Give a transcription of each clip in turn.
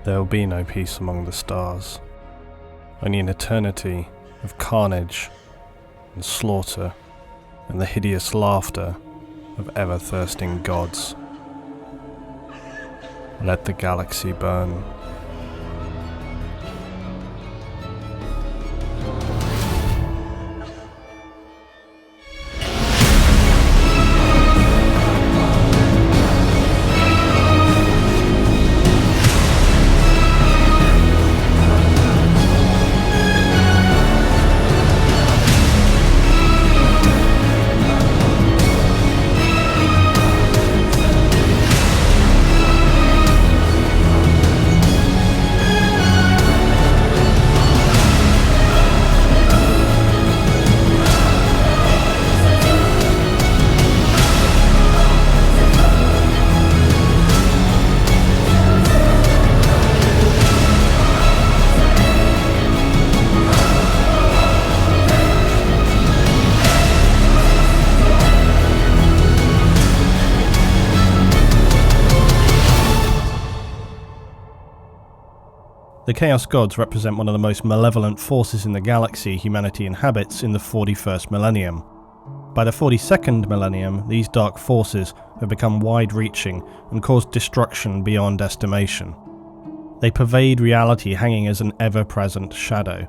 There will be no peace among the stars, only an eternity of carnage and slaughter and the hideous laughter of ever-thirsting gods. Let the galaxy burn. The Chaos Gods represent one of the most malevolent forces in the galaxy humanity inhabits in the 41st millennium. By the 42nd millennium, these dark forces have become wide-reaching and caused destruction beyond estimation. They pervade reality, hanging as an ever-present shadow.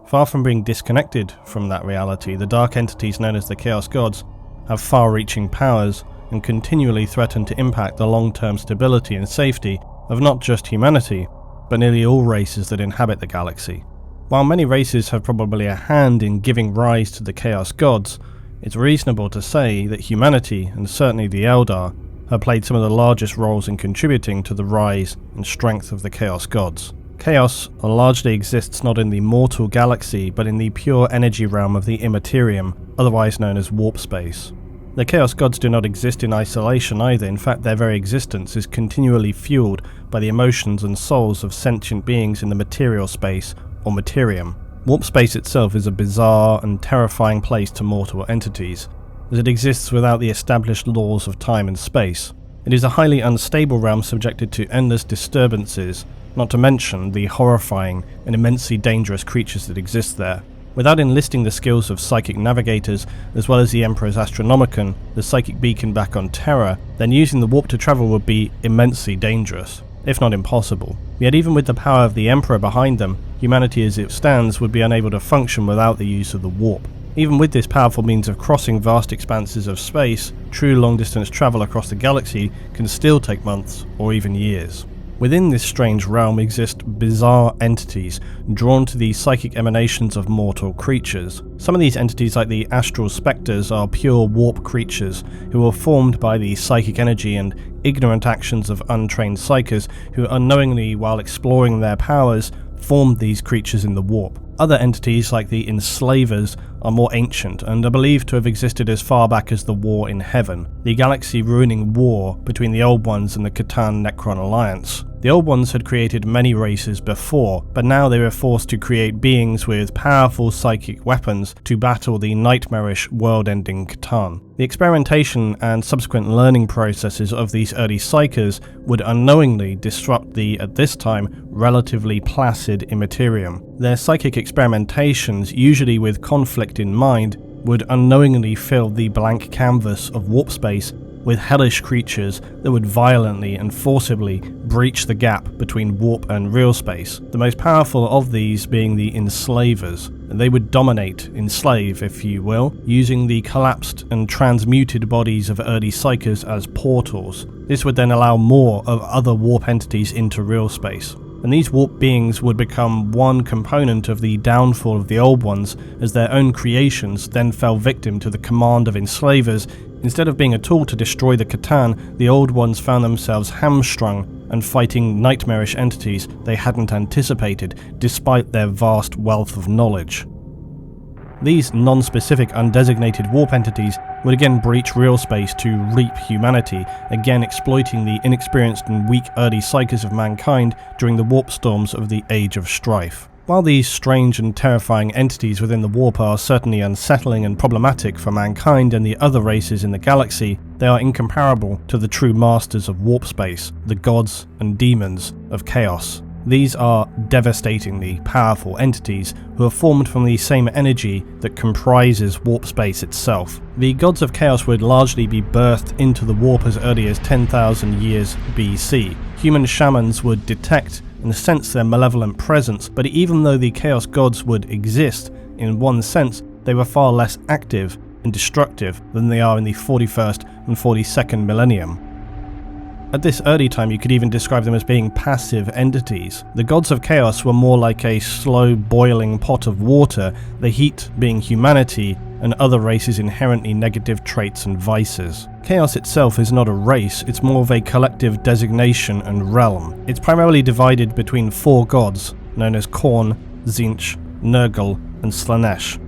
Far from being disconnected from that reality, the dark entities known as the Chaos Gods have far-reaching powers and continually threaten to impact the long-term stability and safety of not just humanity, but nearly all races that inhabit the galaxy. While many races have probably a hand in giving rise to the Chaos Gods, it's reasonable to say that humanity, and certainly the Eldar, have played some of the largest roles in contributing to the rise and strength of the Chaos Gods. Chaos largely exists not in the mortal galaxy, but in the pure energy realm of the Immaterium, otherwise known as warp space. The Chaos Gods do not exist in isolation either. In fact, their very existence is continually fueled by the emotions and souls of sentient beings in the material space, or Materium. Warp space itself is a bizarre and terrifying place to mortal entities, as it exists without the established laws of time and space. It is a highly unstable realm subjected to endless disturbances, not to mention the horrifying and immensely dangerous creatures that exist there. Without enlisting the skills of psychic navigators, as well as the Emperor's Astronomicon, the psychic beacon back on Terra, then using the warp to travel would be immensely dangerous, if not impossible. Yet even with the power of the Emperor behind them, humanity as it stands would be unable to function without the use of the warp. Even with this powerful means of crossing vast expanses of space, true long-distance travel across the galaxy can still take months or even years. Within this strange realm exist bizarre entities drawn to the psychic emanations of mortal creatures. Some of these entities, like the astral spectres, are pure warp creatures who are formed by the psychic energy and ignorant actions of untrained psychers who unknowingly, while exploring their powers, formed these creatures in the warp. Other entities, like the Enslavers, are more ancient and are believed to have existed as far back as the War in Heaven, the galaxy-ruining war between the Old Ones and the Catan-Necron Alliance. The Old Ones had created many races before, but now they were forced to create beings with powerful psychic weapons to battle the nightmarish, world-ending Catan. The experimentation and subsequent learning processes of these early psychers would unknowingly disrupt the, at this time, relatively placid Immaterium. Their psychic experimentations, usually with conflict in mind, would unknowingly fill the blank canvas of warp space with hellish creatures that would violently and forcibly breach the gap between warp and real space, the most powerful of these being the Enslavers. They would dominate, enslave if you will, using the collapsed and transmuted bodies of early psychers as portals. This would then allow more of other warp entities into real space. And these warp beings would become one component of the downfall of the Old Ones, as their own creations then fell victim to the command of Enslavers. Instead of being a tool to destroy the Catan, the Old Ones found themselves hamstrung and fighting nightmarish entities they hadn't anticipated, despite their vast wealth of knowledge. These non-specific undesignated warp entities would again breach real space to reap humanity, again exploiting the inexperienced and weak early psychers of mankind during the warp storms of the Age of Strife. While these strange and terrifying entities within the warp are certainly unsettling and problematic for mankind and the other races in the galaxy, they are incomparable to the true masters of warp space, the gods and demons of chaos. These are devastatingly powerful entities who are formed from the same energy that comprises warp space itself. The gods of chaos would largely be birthed into the warp as early as 10,000 years BC. Human shamans would detect and sense their malevolent presence, but even though the chaos gods would exist, in one sense, they were far less active and destructive than they are in the 41st and 42nd millennium. At this early time, you could even describe them as being passive entities. The gods of chaos were more like a slow boiling pot of water, the heat being humanity and other races' inherently negative traits and vices. Chaos itself is not a race, it's more of a collective designation and realm. It's primarily divided between 4 gods, known as Khorne, Tzeentch, Nurgle and Slaanesh.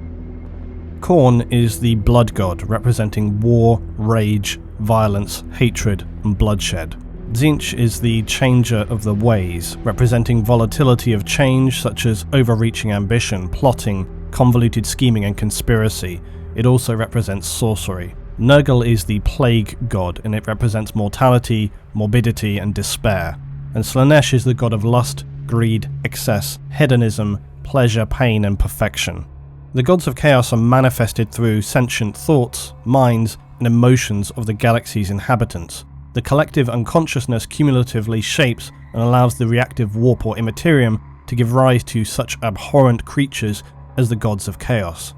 Khorne is the blood god, representing war, rage, violence, hatred and bloodshed. Tzeentch is the changer of the ways, representing volatility of change such as overreaching ambition, plotting, convoluted scheming and conspiracy. It also represents sorcery. Nurgle is the plague god, and it represents mortality, morbidity and despair. And Slaanesh is the god of lust, greed, excess, hedonism, pleasure, pain and perfection. The gods of chaos are manifested through sentient thoughts, minds and emotions of the galaxy's inhabitants. The collective unconsciousness cumulatively shapes and allows the reactive warp or Immaterium to give rise to such abhorrent creatures as the gods of chaos.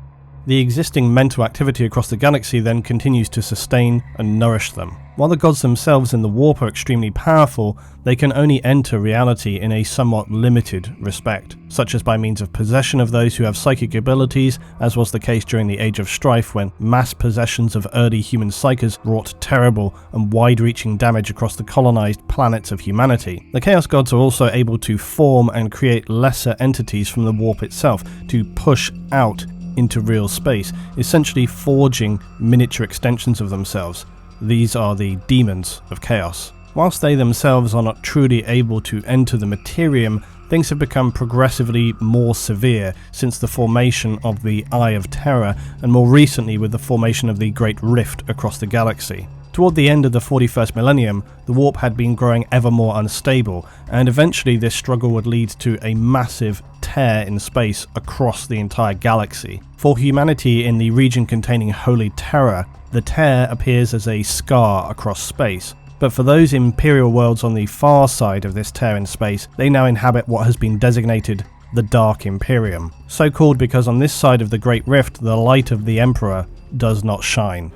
The existing mental activity across the galaxy then continues to sustain and nourish them. While the gods themselves in the warp are extremely powerful, they can only enter reality in a somewhat limited respect, such as by means of possession of those who have psychic abilities, as was the case during the Age of Strife when mass possessions of early human psykers wrought terrible and wide-reaching damage across the colonized planets of humanity. The Chaos Gods are also able to form and create lesser entities from the warp itself to push out into real space, essentially forging miniature extensions of themselves. These are the demons of chaos. Whilst they themselves are not truly able to enter the Imperium, things have become progressively more severe since the formation of the Eye of Terror, and more recently with the formation of the Great Rift across the galaxy. Toward the end of the 41st millennium, the warp had been growing ever more unstable, and eventually this struggle would lead to a massive tear in space across the entire galaxy. For humanity in the region containing Holy Terror, the tear appears as a scar across space. But for those Imperial worlds on the far side of this tear in space, they now inhabit what has been designated the Dark Imperium. So called because on this side of the Great Rift, the light of the Emperor does not shine.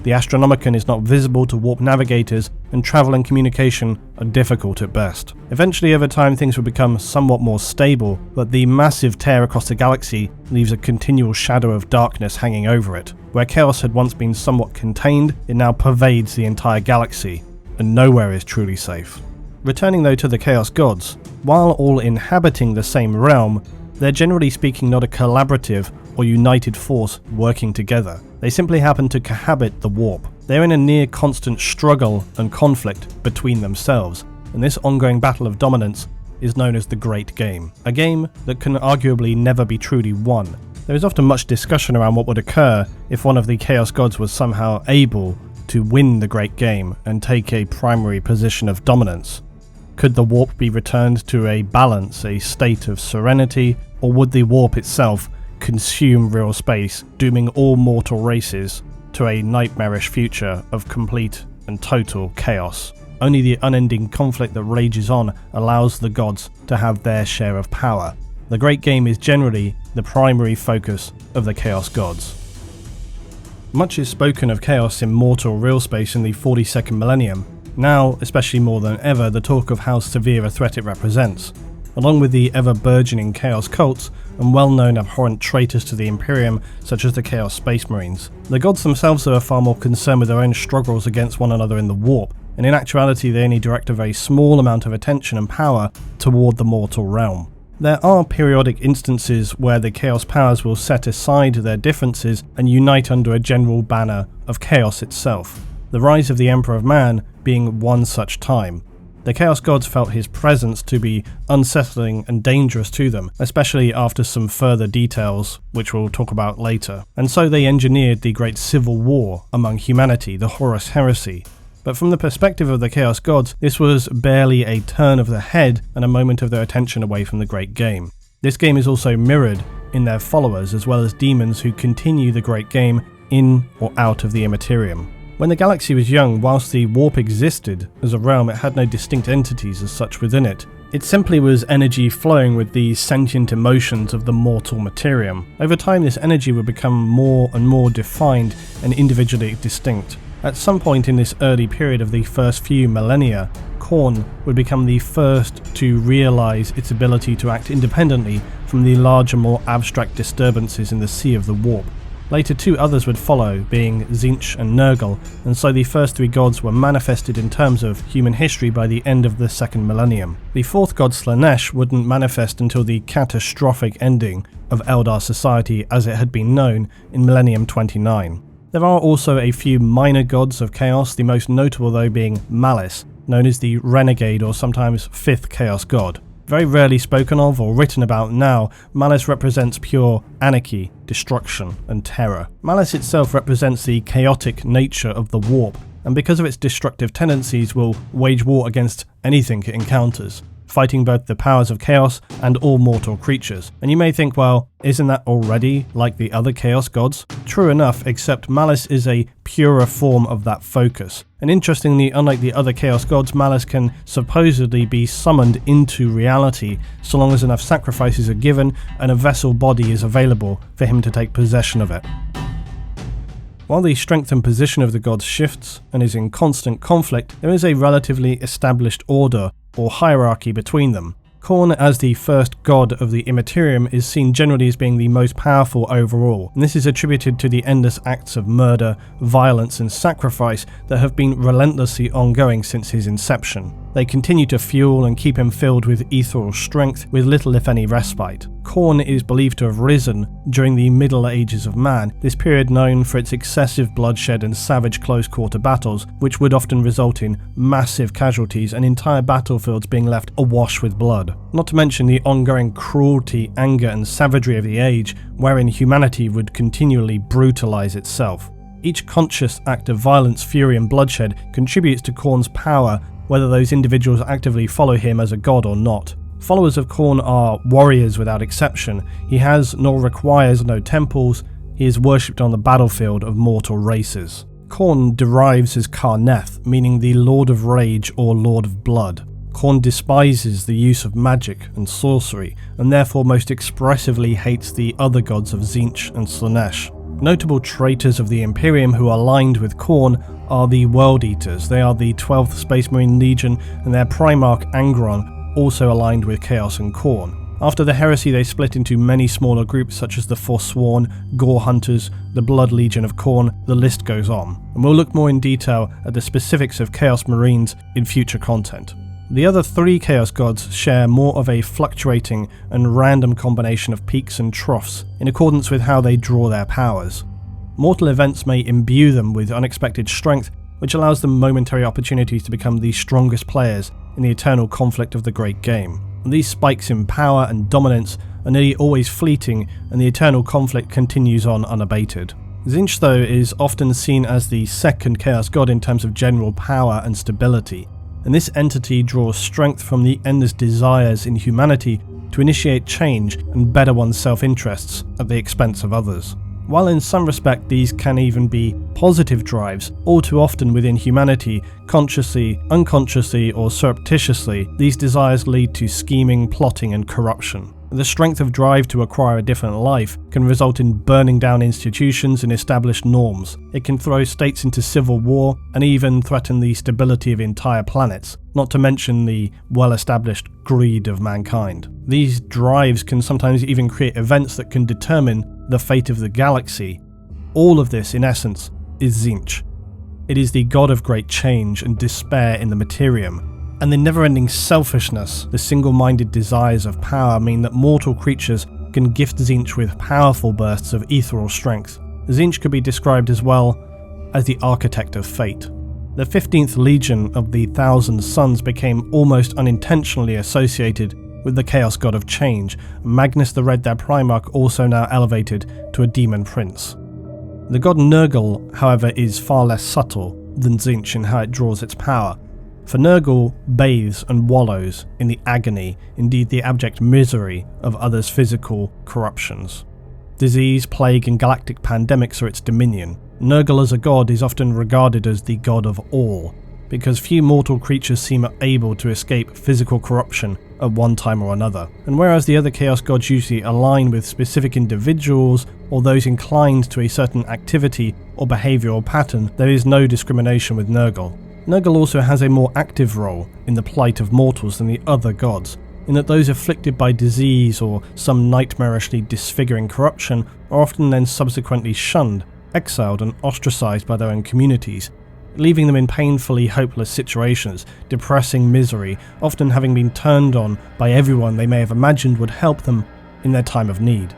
The Astronomicon is not visible to warp navigators, and travel and communication are difficult at best. Eventually, over time, things will become somewhat more stable, but the massive tear across the galaxy leaves a continual shadow of darkness hanging over it. Where chaos had once been somewhat contained, it now pervades the entire galaxy, and nowhere is truly safe. Returning though to the Chaos Gods, while all inhabiting the same realm, they're generally speaking not a collaborative or united force working together. They simply happen to cohabit the warp. They're in a near constant struggle and conflict between themselves, and this ongoing battle of dominance is known as the Great Game, a game that can arguably never be truly won. There is often much discussion around what would occur if one of the Chaos Gods was somehow able to win the Great Game and take a primary position of dominance. Could the warp be returned to a balance, a state of serenity, or would the warp itself consume real space, dooming all mortal races to a nightmarish future of complete and total chaos? Only the unending conflict that rages on allows the gods to have their share of power. The Great Game is generally the primary focus of the Chaos Gods. Much is spoken of chaos in mortal real space in the 42nd millennium. Now, especially more than ever, the talk of how severe a threat it represents. Along with the ever-burgeoning chaos cults and well-known abhorrent traitors to the Imperium, such as the Chaos Space Marines. The gods themselves are far more concerned with their own struggles against one another in the warp, and in actuality they only direct a very small amount of attention and power toward the mortal realm. There are periodic instances where the Chaos powers will set aside their differences and unite under a general banner of chaos itself, the rise of the Emperor of Man being one such time. The Chaos Gods felt his presence to be unsettling and dangerous to them, especially after some further details which we'll talk about later. And so they engineered the Great Civil War among humanity, the Horus Heresy. But from the perspective of the Chaos Gods, this was barely a turn of the head and a moment of their attention away from the great game. This game is also mirrored in their followers, as well as demons who continue the great game in or out of the Immaterium. When the galaxy was young, whilst the warp existed as a realm, it had no distinct entities as such within it. It simply was energy flowing with the sentient emotions of the mortal Materium. Over time, this energy would become more and more defined and individually distinct. At some point in this early period of the first few millennia, Khorne would become the first to realise its ability to act independently from the larger, more abstract disturbances in the Sea of the Warp. Later, two others would follow, being Tzeentch and Nurgle, and so the first three gods were manifested in terms of human history by the end of the second millennium. The fourth god, Slaanesh, wouldn't manifest until the catastrophic ending of Eldar society as it had been known in Millennium 29. There are also a few minor gods of chaos, the most notable though being Malice, known as the Renegade or sometimes Fifth Chaos God. Very rarely spoken of or written about now, Malice represents pure anarchy, destruction, and terror. Malice itself represents the chaotic nature of the warp, and because of its destructive tendencies will wage war against anything it encounters, fighting both the powers of chaos and all mortal creatures. And you may think, well, isn't that already like the other chaos gods? True enough, except Malice is a purer form of that focus. And interestingly, unlike the other chaos gods, Malice can supposedly be summoned into reality so long as enough sacrifices are given and a vessel body is available for him to take possession of it. While the strength and position of the gods shifts and is in constant conflict, there is a relatively established order or hierarchy between them. Khorne, as the first god of the Immaterium, is seen generally as being the most powerful overall, and this is attributed to the endless acts of murder, violence and sacrifice that have been relentlessly ongoing since his inception. They continue to fuel and keep him filled with ethereal strength with little if any respite. Khorne is believed to have risen during the Middle Ages of man, this period known for its excessive bloodshed and savage close-quarter battles, which would often result in massive casualties and entire battlefields being left awash with blood. Not to mention the ongoing cruelty, anger and savagery of the age, wherein humanity would continually brutalize itself. Each conscious act of violence, fury and bloodshed contributes to Khorne's power, whether those individuals actively follow him as a god or not. Followers of Khorne are warriors without exception. He has nor requires no temples. He is worshipped on the battlefield of mortal races. Khorne derives his Karneth, meaning the Lord of Rage or Lord of Blood. Khorne despises the use of magic and sorcery, and therefore most expressively hates the other gods of Tzeentch and Slaanesh. Notable traitors of the Imperium who are aligned with Khorne are the World Eaters. They are the 12th Space Marine Legion, and their Primarch Angron also aligned with Chaos and Khorne. After the heresy, they split into many smaller groups such as the Forsworn, Gore Hunters, the Blood Legion of Khorne, the list goes on. And we'll look more in detail at the specifics of Chaos Marines in future content. The other three Chaos Gods share more of a fluctuating and random combination of peaks and troughs in accordance with how they draw their powers. Mortal events may imbue them with unexpected strength, which allows them momentary opportunities to become the strongest players in the eternal conflict of the great game. And these spikes in power and dominance are nearly always fleeting, and the eternal conflict continues on unabated. Tzeentch, though, is often seen as the second Chaos God in terms of general power and stability, and this entity draws strength from the endless desires in humanity to initiate change and better one's self-interests at the expense of others. While in some respect these can even be positive drives, all too often within humanity, consciously, unconsciously or surreptitiously, these desires lead to scheming, plotting and corruption. The strength of drive to acquire a different life can result in burning down institutions and established norms. It can throw states into civil war and even threaten the stability of entire planets, not to mention the well-established greed of mankind. These drives can sometimes even create events that can determine the fate of the galaxy. All of this, in essence, is Tzeentch. It is the god of great change and despair in the Materium. And the never-ending selfishness, the single-minded desires of power mean that mortal creatures can gift Tzeentch with powerful bursts of ethereal strength. Tzeentch could be described as well as the architect of fate. The 15th Legion of the Thousand Suns became almost unintentionally associated with the Chaos God of Change, Magnus the Red, their Primarch, also now elevated to a demon prince. The god Nurgle, however, is far less subtle. than Tzeentch in how it draws its power, for Nurgle bathes and wallows in the agony, indeed the abject misery, of others' physical corruptions. Disease, plague and galactic pandemics are its dominion. Nurgle as a god is often regarded as the god of all, because few mortal creatures seem able to escape physical corruption at one time or another. And whereas the other Chaos gods usually align with specific individuals or those inclined to a certain activity or behavioural pattern, there is no discrimination with Nurgle. Nurgle also has a more active role in the plight of mortals than the other gods, in that those afflicted by disease or some nightmarishly disfiguring corruption are often then subsequently shunned, exiled and ostracised by their own communities, leaving them in painfully hopeless situations, depressing misery, often having been turned on by everyone they may have imagined would help them in their time of need.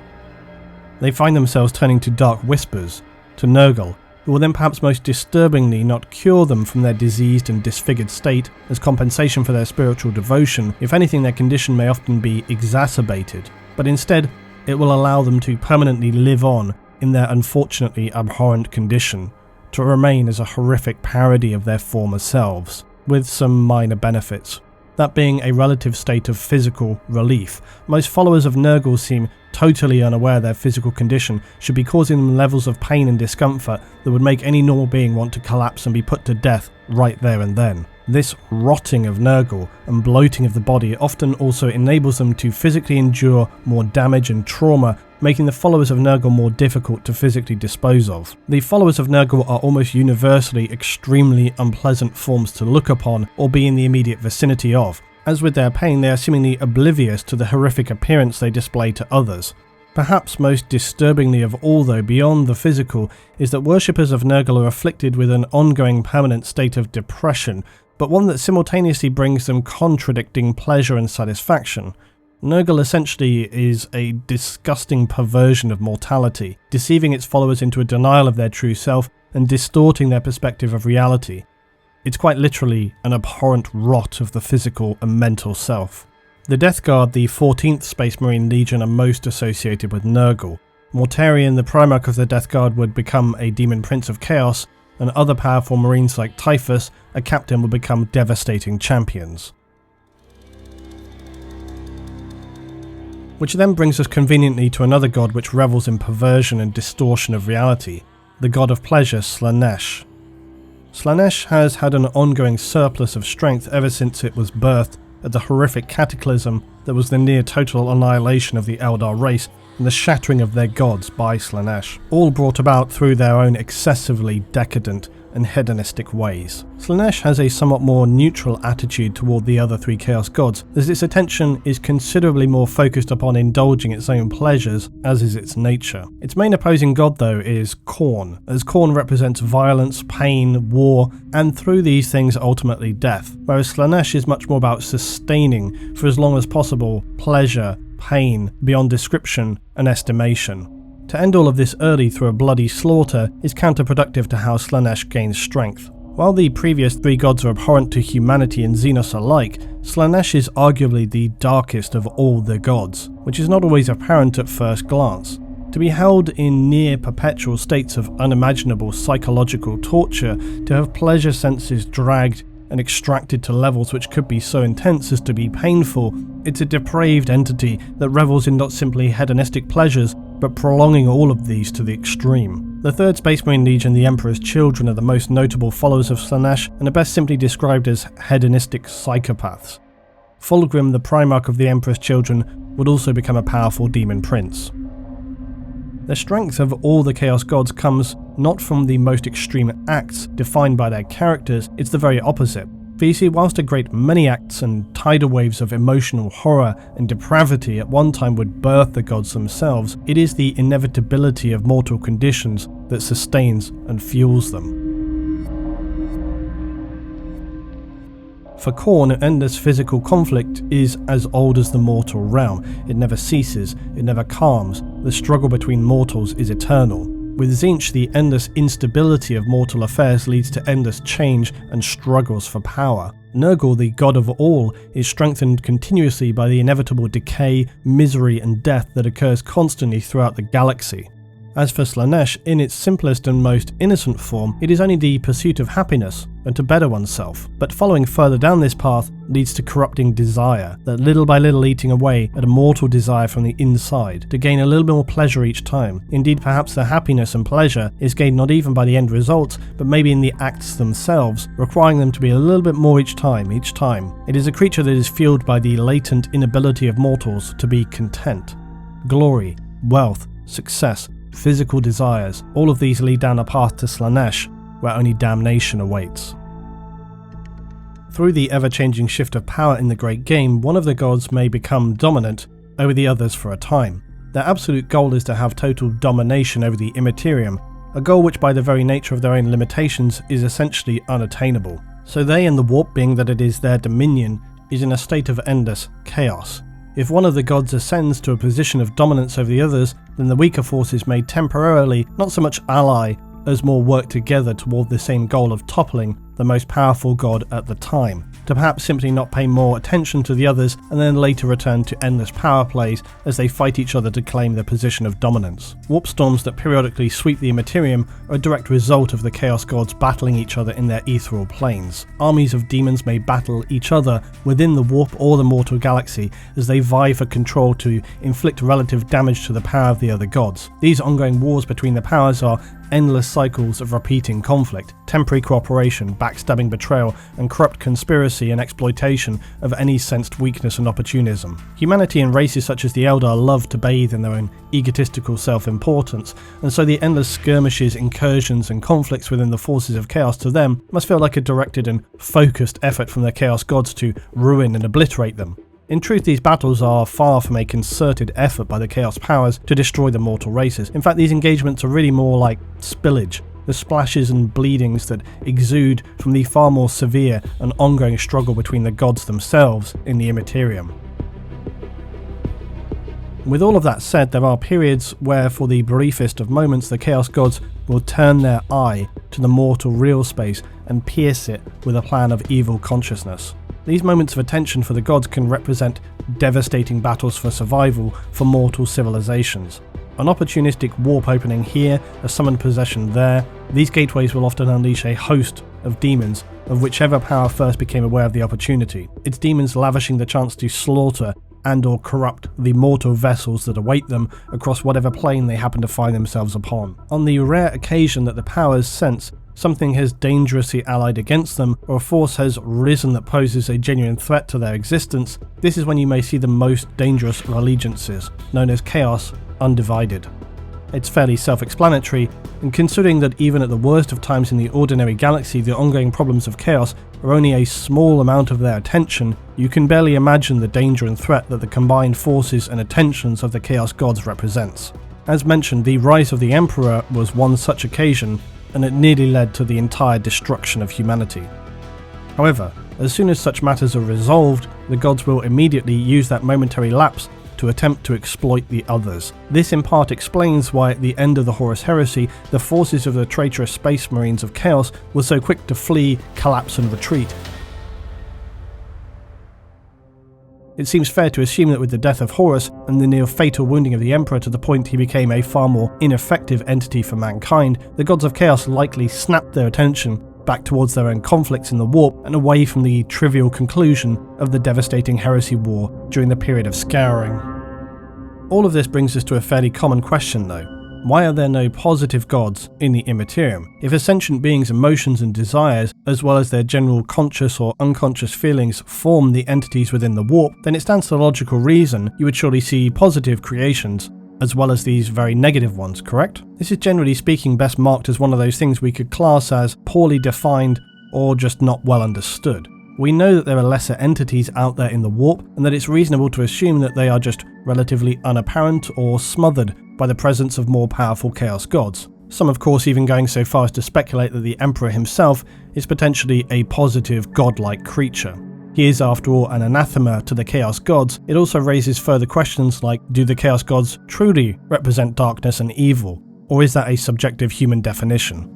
They find themselves turning to dark whispers, to Nurgle, who will then perhaps most disturbingly not cure them from their diseased and disfigured state as compensation for their spiritual devotion. If anything, their condition may often be exacerbated, but instead it will allow them to permanently live on in their unfortunately abhorrent condition, to remain as a horrific parody of their former selves, with some minor benefits. That being a relative state of physical relief. Most followers of Nurgle seem totally unaware their physical condition should be causing them levels of pain and discomfort that would make any normal being want to collapse and be put to death right there and then. This rotting of Nurgle and bloating of the body often also enables them to physically endure more damage and trauma, making the followers of Nurgle more difficult to physically dispose of. The followers of Nurgle are almost universally extremely unpleasant forms to look upon or be in the immediate vicinity of. As with their pain, they are seemingly oblivious to the horrific appearance they display to others. Perhaps most disturbingly of all, though, beyond the physical, is that worshippers of Nurgle are afflicted with an ongoing permanent state of depression, but one that simultaneously brings them contradicting pleasure and satisfaction. Nurgle essentially is a disgusting perversion of mortality, deceiving its followers into a denial of their true self and distorting their perspective of reality. It's quite literally an abhorrent rot of the physical and mental self. The Death Guard, the 14th Space Marine Legion, are most associated with Nurgle. Mortarion, the Primarch of the Death Guard, would become a Demon Prince of Chaos, and other powerful Marines like Typhus, a captain, would become devastating champions. Which then brings us conveniently to another god which revels in perversion and distortion of reality, the god of pleasure, Slaanesh. Slaanesh has had an ongoing surplus of strength ever since it was birthed at the horrific cataclysm that was the near total annihilation of the Eldar race and the shattering of their gods by Slaanesh, all brought about through their own excessively decadent and hedonistic ways. Slaanesh has a somewhat more neutral attitude toward the other three Chaos gods, as its attention is considerably more focused upon indulging its own pleasures, as is its nature. Its main opposing god, though, is Khorne, as Khorne represents violence, pain, war, and through these things ultimately death, whereas Slaanesh is much more about sustaining, for as long as possible, pleasure, pain, beyond description and estimation. To end all of this early through a bloody slaughter is counterproductive to how Slaanesh gains strength. While the previous three gods are abhorrent to humanity and Xenos alike, Slaanesh is arguably the darkest of all the gods, which is not always apparent at first glance. To be held in near perpetual states of unimaginable psychological torture, to have pleasure senses dragged and extracted to levels which could be so intense as to be painful, it's a depraved entity that revels in not simply hedonistic pleasures, but prolonging all of these to the extreme. The 3rd Space Marine Legion, the Emperor's Children, are the most notable followers of Slaanesh and are best simply described as hedonistic psychopaths. Fulgrim, the Primarch of the Emperor's Children, would also become a powerful demon prince. The strength of all the Chaos gods comes not from the most extreme acts defined by their characters, it's the very opposite. For you see, whilst a great many acts and tidal waves of emotional horror and depravity at one time would birth the gods themselves, it is the inevitability of mortal conditions that sustains and fuels them. For Khorne, endless physical conflict is as old as the mortal realm. It never ceases, it never calms, the struggle between mortals is eternal. With Tzeentch, the endless instability of mortal affairs leads to endless change and struggles for power. Nurgle, the god of all, is strengthened continuously by the inevitable decay, misery and death that occurs constantly throughout the galaxy. As for Slaanesh, in its simplest and most innocent form, it is only the pursuit of happiness and to better oneself. But following further down this path leads to corrupting desire, that little by little eating away at a mortal desire from the inside, to gain a little bit more pleasure each time. Indeed, perhaps the happiness and pleasure is gained not even by the end result, but maybe in the acts themselves, requiring them to be a little bit more each time. It is a creature that is fueled by the latent inability of mortals to be content. Glory, wealth, success, physical desires, all of these lead down a path to Slaanesh, where only damnation awaits. Through the ever-changing shift of power in the Great Game, one of the gods may become dominant over the others for a time. Their absolute goal is to have total domination over the Imperium, a goal which by the very nature of their own limitations is essentially unattainable. So they, and the warp being that it is their dominion, is in a state of endless chaos. If one of the gods ascends to a position of dominance over the others, then the weaker forces may temporarily not so much ally as more work together toward the same goal of toppling the most powerful god at the time, to perhaps simply not pay more attention to the others and then later return to endless power plays as they fight each other to claim their position of dominance. Warp storms that periodically sweep the Immaterium are a direct result of the Chaos Gods battling each other in their ethereal planes. Armies of demons may battle each other within the warp or the mortal galaxy as they vie for control to inflict relative damage to the power of the other gods. These ongoing wars between the powers are endless cycles of repeating conflict, temporary cooperation, backstabbing, betrayal, and corrupt conspiracy and exploitation of any sensed weakness and opportunism. Humanity and races such as the Eldar love to bathe in their own egotistical self-importance, and so the endless skirmishes, incursions, and conflicts within the forces of chaos to them must feel like a directed and focused effort from the Chaos Gods to ruin and obliterate them. In truth, these battles are far from a concerted effort by the Chaos powers to destroy the mortal races. In fact, these engagements are really more like spillage, the splashes and bleedings that exude from the far more severe and ongoing struggle between the gods themselves in the Immaterium. With all of that said, there are periods where for the briefest of moments the Chaos Gods will turn their eye to the mortal real space and pierce it with a plan of evil consciousness. These moments of attention for the gods can represent devastating battles for survival for mortal civilizations. An opportunistic warp opening here, a summoned possession there, these gateways will often unleash a host of demons of whichever power first became aware of the opportunity. It's demons lavishing the chance to slaughter and or corrupt the mortal vessels that await them across whatever plane they happen to find themselves upon. On the rare occasion that the powers sense something has dangerously allied against them, or a force has risen that poses a genuine threat to their existence, this is when you may see the most dangerous of allegiances, known as Chaos Undivided. It's fairly self-explanatory, and considering that even at the worst of times in the ordinary galaxy the ongoing problems of chaos are only a small amount of their attention, you can barely imagine the danger and threat that the combined forces and attentions of the Chaos Gods represents. As mentioned, the rise of the Emperor was one such occasion, and it nearly led to the entire destruction of humanity. However, as soon as such matters are resolved, the gods will immediately use that momentary lapse to attempt to exploit the others. This in part explains why at the end of the Horus Heresy, the forces of the traitorous Space Marines of Chaos were so quick to flee, collapse and retreat. It seems fair to assume that with the death of Horus and the near-fatal wounding of the Emperor to the point he became a far more ineffective entity for mankind, the gods of chaos likely snapped their attention back towards their own conflicts in the warp and away from the trivial conclusion of the devastating heresy war during the period of scouring. All of this brings us to a fairly common question though. Why are there no positive gods in the Immaterium? If a sentient being's emotions and desires, as well as their general conscious or unconscious feelings, form the entities within the warp, then it stands to logical reason you would surely see positive creations, as well as these very negative ones, correct? This is generally speaking best marked as one of those things we could class as poorly defined or just not well understood. We know that there are lesser entities out there in the warp, and that it's reasonable to assume that they are just relatively unapparent or smothered by the presence of more powerful Chaos Gods. Some of course even going so far as to speculate that the Emperor himself is potentially a positive godlike creature. He is after all an anathema to the Chaos Gods. It also raises further questions like, do the Chaos Gods truly represent darkness and evil, or is that a subjective human definition?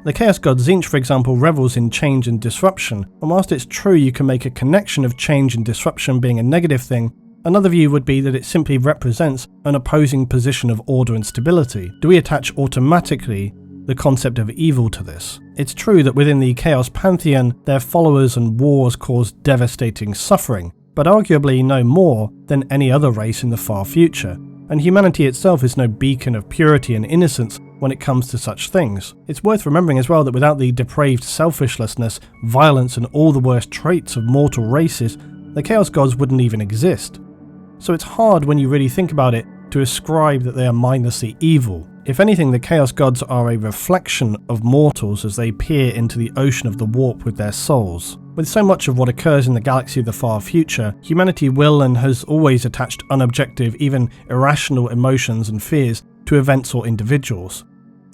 The Chaos God Tzeentch, for example, revels in change and disruption, and whilst it's true you can make a connection of change and disruption being a negative thing, Another view would be that it simply represents an opposing position of order and stability. Do we attach automatically the concept of evil to this? It's true that within the Chaos Pantheon, their followers and wars cause devastating suffering, but arguably no more than any other race in the far future, and humanity itself is no beacon of purity and innocence when it comes to such things. It's worth remembering as well that without the depraved selfishness, violence and all the worst traits of mortal races, the Chaos Gods wouldn't even exist. So it's hard when you really think about it to ascribe that they are mindlessly evil. If anything, the Chaos Gods are a reflection of mortals as they peer into the ocean of the warp with their souls. With so much of what occurs in the galaxy of the far future, humanity will and has always attached unobjective, even irrational emotions and fears to events or individuals.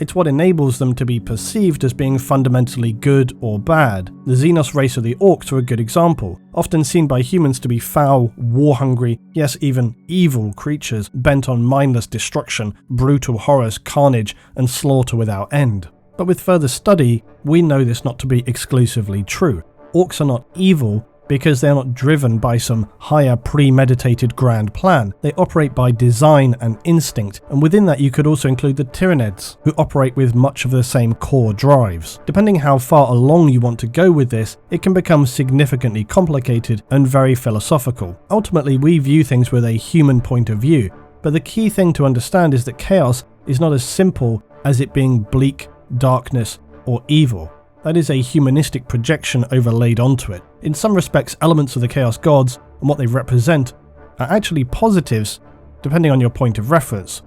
It's what enables them to be perceived as being fundamentally good or bad. The Xenos race of the Orcs are a good example, often seen by humans to be foul, war-hungry, yes even evil creatures bent on mindless destruction, brutal horrors, carnage and slaughter without end. But with further study, we know this not to be exclusively true. Orcs are not evil because they are not driven by some higher premeditated grand plan. They operate by design and instinct, and within that you could also include the Tyranids, who operate with much of the same core drives. Depending how far along you want to go with this, it can become significantly complicated and very philosophical. Ultimately, we view things with a human point of view, but the key thing to understand is that chaos is not as simple as it being bleak, darkness, or evil. That is a humanistic projection overlaid onto it. In some respects, elements of the Chaos Gods and what they represent are actually positives, depending on your point of reference.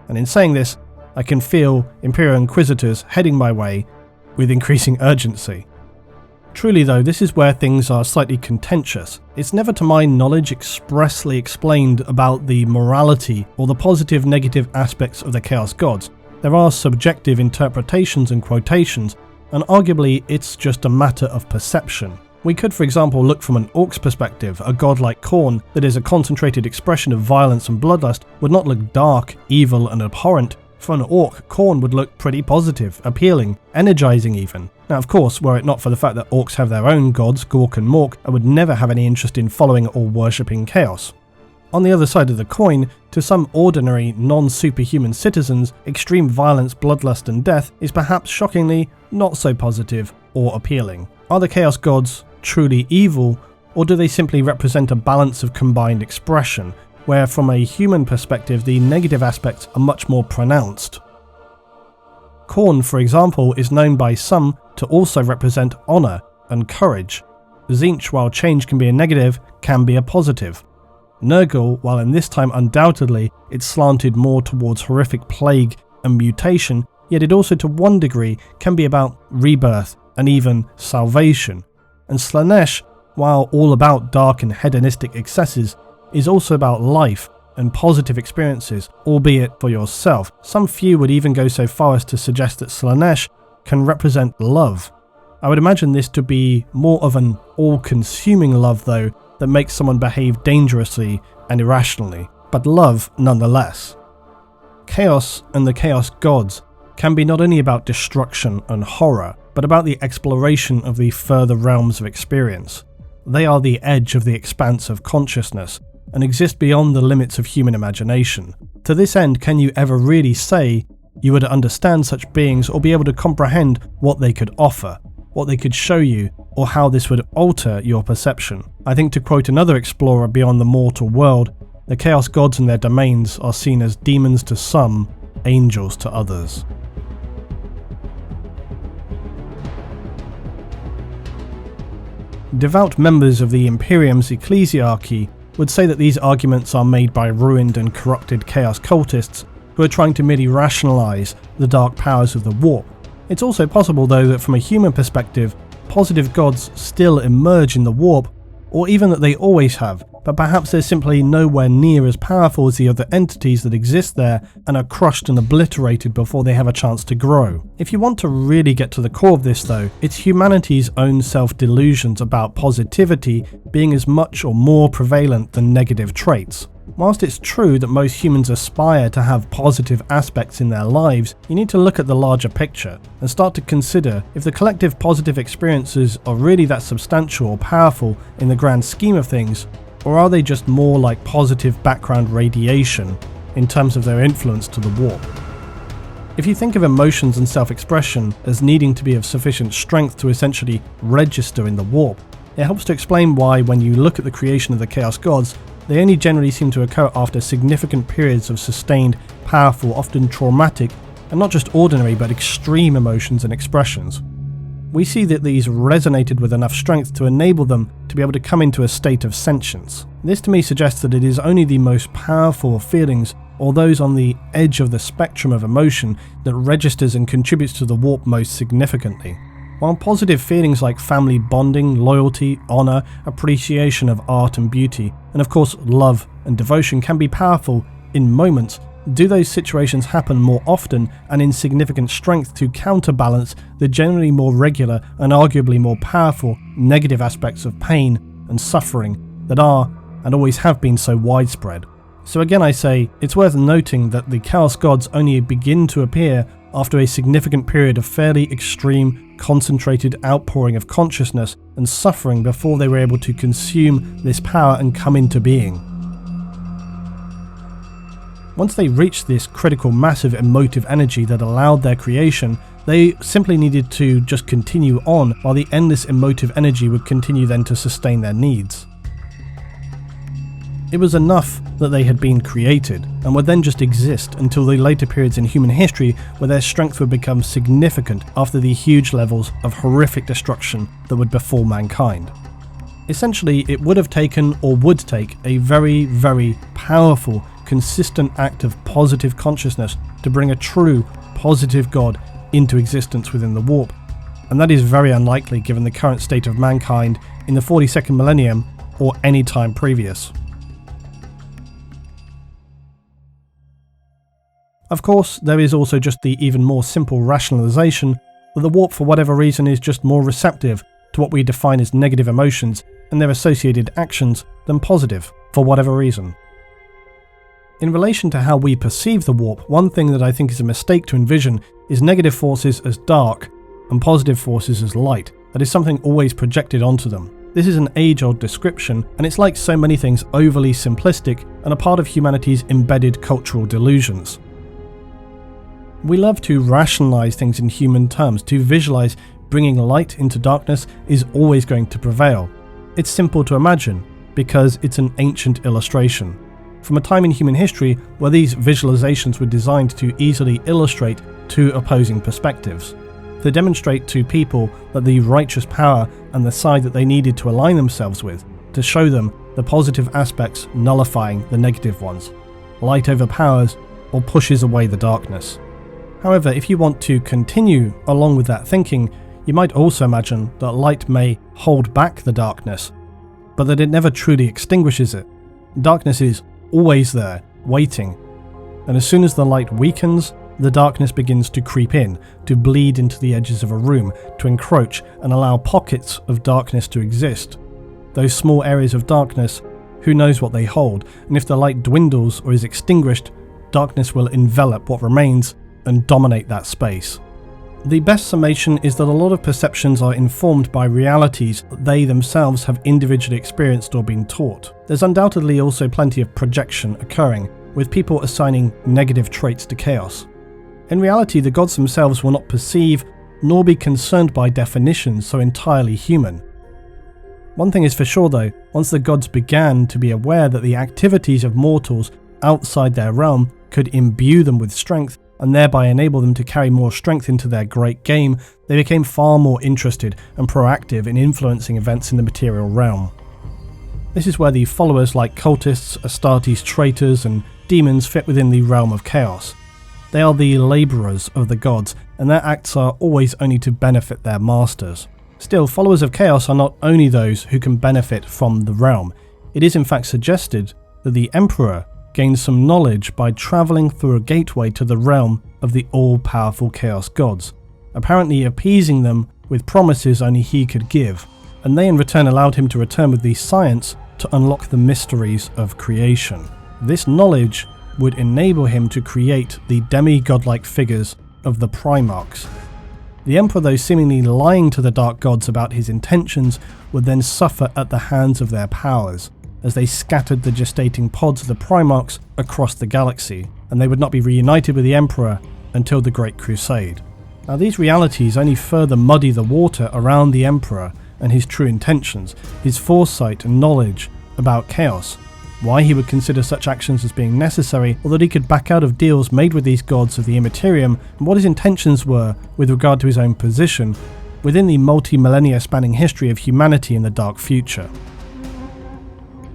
And in saying this, I can feel Imperial Inquisitors heading my way with increasing urgency. Truly though, this is where things are slightly contentious. It's never to my knowledge expressly explained about the morality or the positive-negative aspects of the Chaos Gods. There are subjective interpretations and quotations, and arguably it's just a matter of perception. We could, for example, look from an Orc's perspective. A god like Khorne, that is a concentrated expression of violence and bloodlust, would not look dark, evil and abhorrent. For an Orc, Khorne would look pretty positive, appealing, energizing even. Now of course, were it not for the fact that Orcs have their own gods, Gork and Mork, I would never have any interest in following or worshipping chaos. On the other side of the coin, to some ordinary, non-superhuman citizens, extreme violence, bloodlust and death is perhaps shockingly not so positive or appealing. Are the Chaos Gods truly evil, or do they simply represent a balance of combined expression, where from a human perspective the negative aspects are much more pronounced? Khorne, for example, is known by some to also represent honour and courage. Tzeentch, while change can be a negative, can be a positive. Nurgle, while in this time undoubtedly it's slanted more towards horrific plague and mutation, yet it also to one degree can be about rebirth and even salvation. And Slaanesh, while all about dark and hedonistic excesses, is also about life and positive experiences, albeit for yourself. Some few would even go so far as to suggest that Slaanesh can represent love. I would imagine this to be more of an all-consuming love though, that makes someone behave dangerously and irrationally, but love nonetheless. Chaos and the Chaos Gods can be not only about destruction and horror, but about the exploration of the further realms of experience. They are the edge of the expanse of consciousness, and exist beyond the limits of human imagination. To this end, can you ever really say you would understand such beings or be able to comprehend what they could offer, what they could show you, or how this would alter your perception? I think, to quote another explorer beyond the mortal world, the Chaos Gods and their domains are seen as demons to some, angels to others. Devout members of the Imperium's ecclesiarchy would say that these arguments are made by ruined and corrupted chaos cultists who are trying to merely rationalize the dark powers of the warp. It's also possible though that from a human perspective, positive gods still emerge in the warp, or even that they always have, but perhaps they're simply nowhere near as powerful as the other entities that exist there and are crushed and obliterated before they have a chance to grow. If you want to really get to the core of this though, it's humanity's own self-delusions about positivity being as much or more prevalent than negative traits. Whilst it's true that most humans aspire to have positive aspects in their lives, you need to look at the larger picture and start to consider if the collective positive experiences are really that substantial or powerful in the grand scheme of things, Or are they just more like positive background radiation in terms of their influence to the warp? If you think of emotions and self-expression as needing to be of sufficient strength to essentially register in the warp, it helps to explain why, when you look at the creation of the Chaos Gods, they only generally seem to occur after significant periods of sustained, powerful, often traumatic, and not just ordinary but extreme emotions and expressions. We see that these resonated with enough strength to enable them to be able to come into a state of sentience. This to me suggests that it is only the most powerful feelings, or those on the edge of the spectrum of emotion, that registers and contributes to the warp most significantly. While positive feelings like family bonding, loyalty, honour, appreciation of art and beauty, and of course love and devotion can be powerful in moments, do those situations happen more often and in significant strength to counterbalance the generally more regular and arguably more powerful negative aspects of pain and suffering that are and always have been so widespread? So again, I say it's worth noting that the Chaos Gods only begin to appear after a significant period of fairly extreme, concentrated outpouring of consciousness and suffering before they were able to consume this power and come into being. Once they reached this critical massive emotive energy that allowed their creation, they simply needed to just continue on while the endless emotive energy would continue then to sustain their needs. It was enough that they had been created and would then just exist until the later periods in human history where their strength would become significant after the huge levels of horrific destruction that would befall mankind. Essentially, it would have taken, or would take, a very, very powerful, consistent act of positive consciousness to bring a true, positive God into existence within the warp, and that is very unlikely given the current state of mankind in the 42nd millennium or any time previous. Of course, there is also just the even more simple rationalization that the warp for whatever reason is just more receptive to what we define as negative emotions and their associated actions than positive for whatever reason. In relation to how we perceive the warp, one thing that I think is a mistake to envision is negative forces as dark and positive forces as light. That is something always projected onto them. This is an age-old description, and it's like so many things overly simplistic and a part of humanity's embedded cultural delusions. We love to rationalize things in human terms, to visualize bringing light into darkness is always going to prevail. It's simple to imagine, because it's an ancient illustration. From a time in human history where these visualizations were designed to easily illustrate two opposing perspectives, to demonstrate to people that the righteous power and the side that they needed to align themselves with, to show them the positive aspects nullifying the negative ones. Light overpowers or pushes away the darkness. However, if you want to continue along with that thinking, you might also imagine that light may hold back the darkness, but that it never truly extinguishes it. Darkness is always there, waiting, and as soon as the light weakens, the darkness begins to creep in, to bleed into the edges of a room, to encroach and allow pockets of darkness to exist. Those small areas of darkness, who knows what they hold, and if the light dwindles or is extinguished, darkness will envelop what remains and dominate that space. The best summation is that a lot of perceptions are informed by realities that they themselves have individually experienced or been taught. There's undoubtedly also plenty of projection occurring, with people assigning negative traits to chaos. In reality, the gods themselves will not perceive nor be concerned by definitions so entirely human. One thing is for sure though, once the gods began to be aware that the activities of mortals outside their realm could imbue them with strength, and thereby enable them to carry more strength into their great game, they became far more interested and proactive in influencing events in the material realm. This is where the followers like cultists, Astartes traitors, and demons fit within the realm of chaos. They are the labourers of the gods, and their acts are always only to benefit their masters. Still, followers of chaos are not only those who can benefit from the realm. It is in fact suggested that the Emperor gained some knowledge by travelling through a gateway to the realm of the all-powerful Chaos Gods, apparently appeasing them with promises only he could give, and they in return allowed him to return with the science to unlock the mysteries of creation. This knowledge would enable him to create the demi-godlike figures of the Trademarks. The Emperor, though seemingly lying to the Dark Gods about his intentions, would then suffer at the hands of their powers, as they scattered the gestating pods of the Primarchs across the galaxy, and they would not be reunited with the Emperor until the Great Crusade. Now these realities only further muddy the water around the Emperor and his true intentions, his foresight and knowledge about chaos, why he would consider such actions as being necessary, or that he could back out of deals made with these gods of the Immaterium, and what his intentions were with regard to his own position within the multi-millennia spanning history of humanity in the dark future.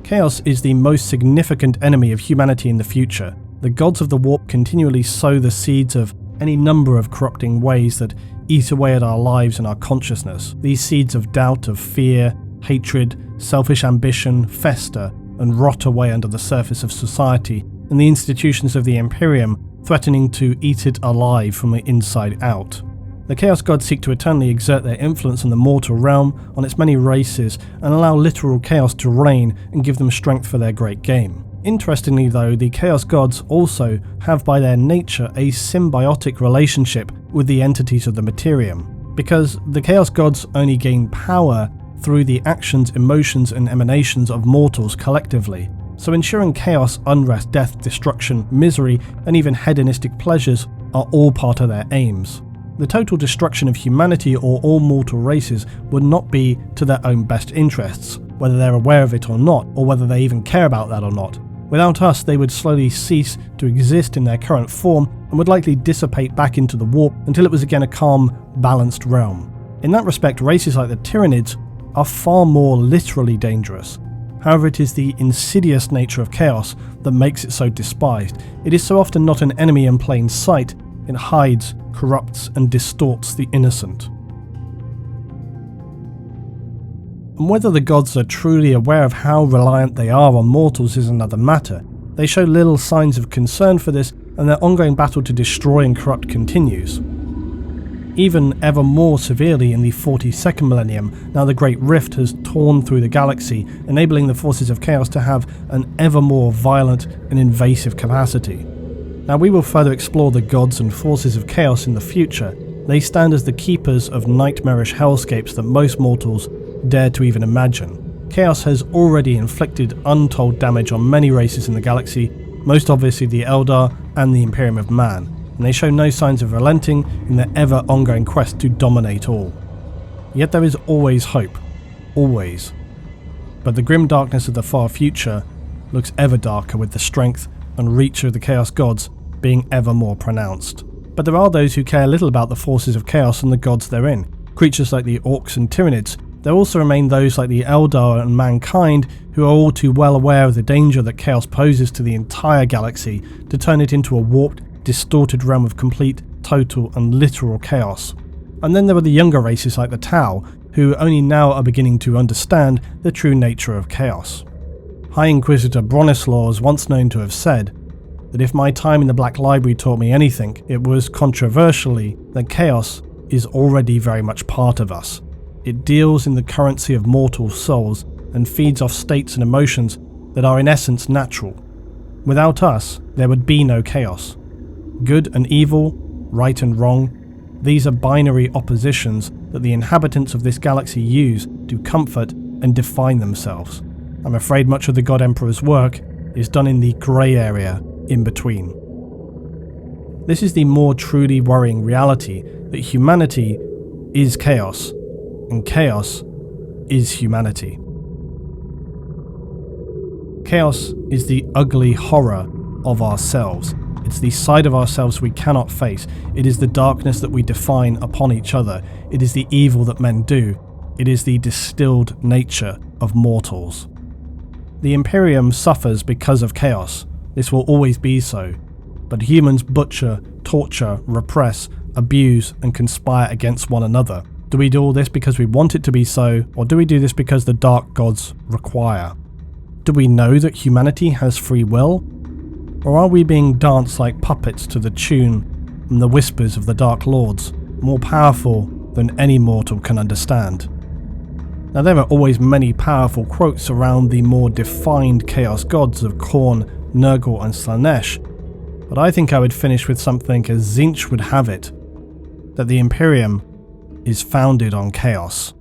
Chaos is the most significant enemy of humanity in the future. The gods of the warp continually sow the seeds of any number of corrupting ways that eat away at our lives and our consciousness. These seeds of doubt, of fear, hatred, selfish ambition fester and rot away under the surface of society and the institutions of the Imperium, threatening to eat it alive from the inside out. The Chaos Gods seek to eternally exert their influence on the mortal realm, on its many races, and allow literal chaos to reign and give them strength for their great game. Interestingly though, the Chaos Gods also have by their nature a symbiotic relationship with the entities of the Materium, because the Chaos Gods only gain power through the actions, emotions and emanations of mortals collectively, so ensuring chaos, unrest, death, destruction, misery and even hedonistic pleasures are all part of their aims. The total destruction of humanity or all mortal races would not be to their own best interests, whether they're aware of it or not, or whether they even care about that or not. Without us, they would slowly cease to exist in their current form and would likely dissipate back into the warp until it was again a calm, balanced realm. In that respect, races like the Tyranids are far more literally dangerous. However, it is the insidious nature of chaos that makes it so despised. It is so often not an enemy in plain sight. It hides, corrupts and distorts the innocent. And whether the gods are truly aware of how reliant they are on mortals is another matter. They show little signs of concern for this, and their ongoing battle to destroy and corrupt continues. Even ever more severely in the 42nd millennium, now the Great Rift has torn through the galaxy, enabling the forces of chaos to have an ever more violent and invasive capacity. Now we will further explore the gods and forces of chaos in the future. They stand as the keepers of nightmarish hellscapes that most mortals dare to even imagine. Chaos has already inflicted untold damage on many races in the galaxy, most obviously the Eldar and the Imperium of Man, and they show no signs of relenting in their ever ongoing quest to dominate all. Yet there is always hope. Always. But the grim darkness of the far future looks ever darker, with the strength and reach of the Chaos Gods being ever more pronounced. But there are those who care little about the forces of chaos and the gods therein. Creatures like the Orcs and Tyranids. There also remain those like the Eldar and mankind who are all too well aware of the danger that chaos poses to the entire galaxy to turn it into a warped, distorted realm of complete, total and literal chaos. And then there are the younger races like the Tau, who only now are beginning to understand the true nature of chaos. High Inquisitor Bronislaw is once known to have said that if my time in the Black Library taught me anything, it was, controversially, that chaos is already very much part of us. It deals in the currency of mortal souls and feeds off states and emotions that are in essence natural. Without us, there would be no chaos. Good and evil, right and wrong, these are binary oppositions that the inhabitants of this galaxy use to comfort and define themselves. I'm afraid much of the God Emperor's work is done in the grey area in between. This is the more truly worrying reality, that humanity is chaos, and chaos is humanity. Chaos is the ugly horror of ourselves. It's the side of ourselves we cannot face. It is the darkness that we define upon each other. It is the evil that men do. It is the distilled nature of mortals. The Imperium suffers because of chaos. This will always be so. But humans butcher, torture, repress, abuse, and conspire against one another. Do we do all this because we want it to be so, or do we do this because the dark gods require? Do we know that humanity has free will? Or are we being danced like puppets to the tune and the whispers of the Dark Lords, more powerful than any mortal can understand? Now there are always many powerful quotes around the more defined Chaos Gods of Khorne, Nurgle and Slaanesh, but I think I would finish with something as Tzeentch would have it, that the Imperium is founded on chaos.